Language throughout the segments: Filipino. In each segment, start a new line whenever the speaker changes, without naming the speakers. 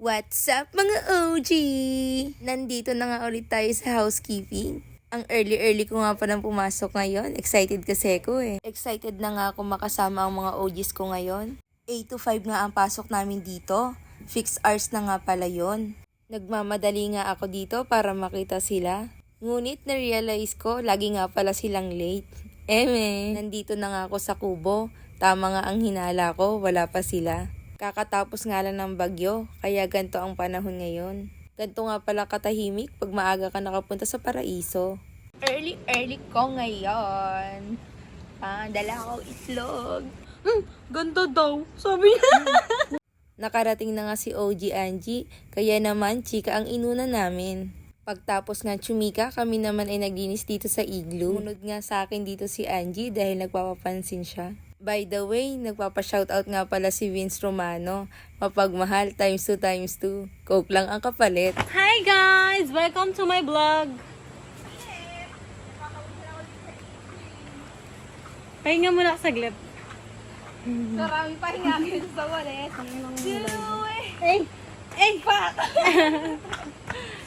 What's up mga OG? Nandito na nga ulit tayo sa housekeeping. Ang early ko nga palang pumasok ngayon. Excited kasi ako eh. Excited na nga ako makasama ang mga OGs ko ngayon. 8 to 5 nga ang pasok namin dito. Fixed hours na nga pala yon. Nagmamadali nga ako dito para makita sila. Ngunit na-realize ko, lagi nga pala silang late. Nandito na nga ako sa kubo. Tama nga ang hinala ko, wala pa sila. Kakatapos nga lang ng bagyo, kaya ganito ang panahon ngayon. Ganito nga pala katahimik pag maaga ka nakapunta sa paraiso. Early ko ngayon. Dala ko itlog. Ganda daw, sabi niya. Nakarating na nga si OG Angie, kaya naman chika ang inuna namin. Pagtapos nga chumika, kami naman ay naglinis dito sa igloo. Munod nga sa akin dito si Angie dahil nagpapapansin siya. By the way, nagpapa-shoutout nga pala si Vince Romano. Mapagmahal times 2. Coke lang ang kapalit.
Hi guys! Welcome to my vlog! Pahinga muna saglit.
Marami pahinga kayo sa walet.
Hey! Fuck!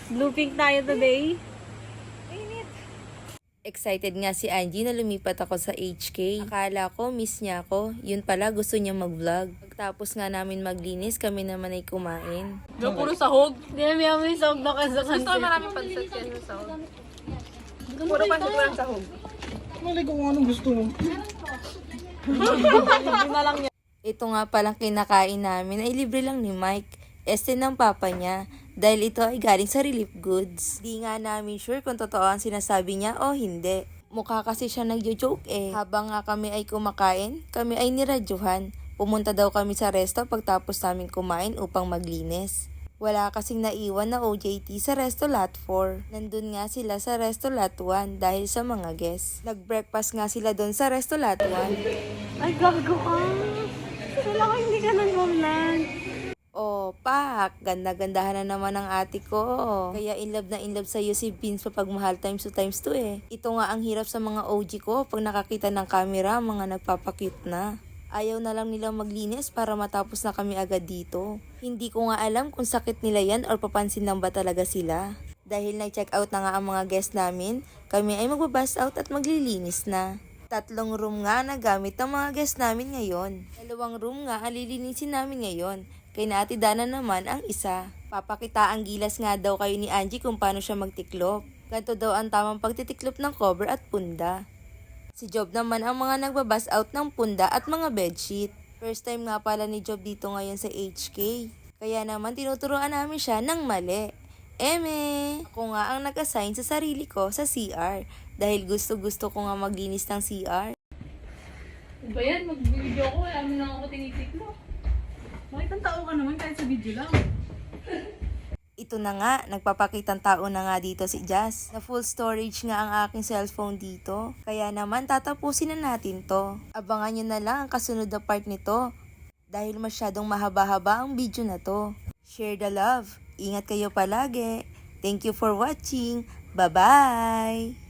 Blue pink tayo today.
Excited nga si Angie na lumipat ako sa HK. Akala ko miss niya ako. Yun pala gusto niya mag-vlog. Pagtapos nga namin maglinis, kami naman ay kumain.
Puro sahog. Hindi namin yung sahog na kasi sa
Gusto ko maraming pansit yan yung sahog. Puro pansit walang sahog.
Mali ko kung anong gusto mo.
Ito nga palang kinakain namin ay libre lang ni Mike. Este ng papa niya. Dahil ito ay galing sa Relief Goods. Di nga namin sure kung totoo ang sinasabi niya o hindi. Mukha kasi siya nagjo-joke eh. Habang nga kami ay kumakain, kami ay niradyohan. Pumunta daw kami sa resto pagtapos namin kumain upang maglinis. Wala kasing naiwan na OJT sa Resto Lot 4. Nandun nga sila sa Resto Lot 1 dahil sa mga guests. Nag-breakfast nga sila doon sa Resto Lot 1.
Ay, gago ka! Wala ko hindi ka nang vlog.
Oh, pak! Ganda-gandahan na naman ang ate ko. Kaya in love sa'yo si Vince Mapagmahal times 2 eh. Ito nga ang hirap sa mga OG ko pag nakakita ng camera, mga nagpapakute na. Ayaw na lang nilang maglinis para matapos na kami agad dito. Hindi ko nga alam kung sakit nila yan or papansin lang ba talaga sila. Dahil nag-check out na nga ang mga guests namin, kami ay magbabust out at maglilinis na. 3 room nga na gamit ng mga guests namin ngayon. 2 room nga ang lilinisin namin ngayon. Kay na Ate Dana naman ang isa. Papakita ang gilas nga daw kayo ni Angie kung paano siya magtiklop. Ganito daw ang tamang pagtitiklop ng cover at punda. Si Job naman ang mga nagbabas out ng punda at mga bedsheet. First time nga pala ni Job dito ngayon sa HK. Kaya naman tinuturuan namin siya ng mali. Ako nga ang nag-assign sa sarili ko sa CR. Dahil gusto ko nga maglinis ng CR.
Ba yan? Mag-video ko. Alam na ako tinitiklo. Bakit ang tao ka naman kahit sa video lang?
Ito na nga, nagpapakitang tao na nga dito si Jazz. Na full storage nga ang aking cellphone dito. Kaya naman tatapusin na natin to. Abangan nyo na lang ang kasunod na part nito. Dahil masyadong mahaba-haba ang video na to. Share the love. Ingat kayo palagi. Thank you for watching. Bye-bye!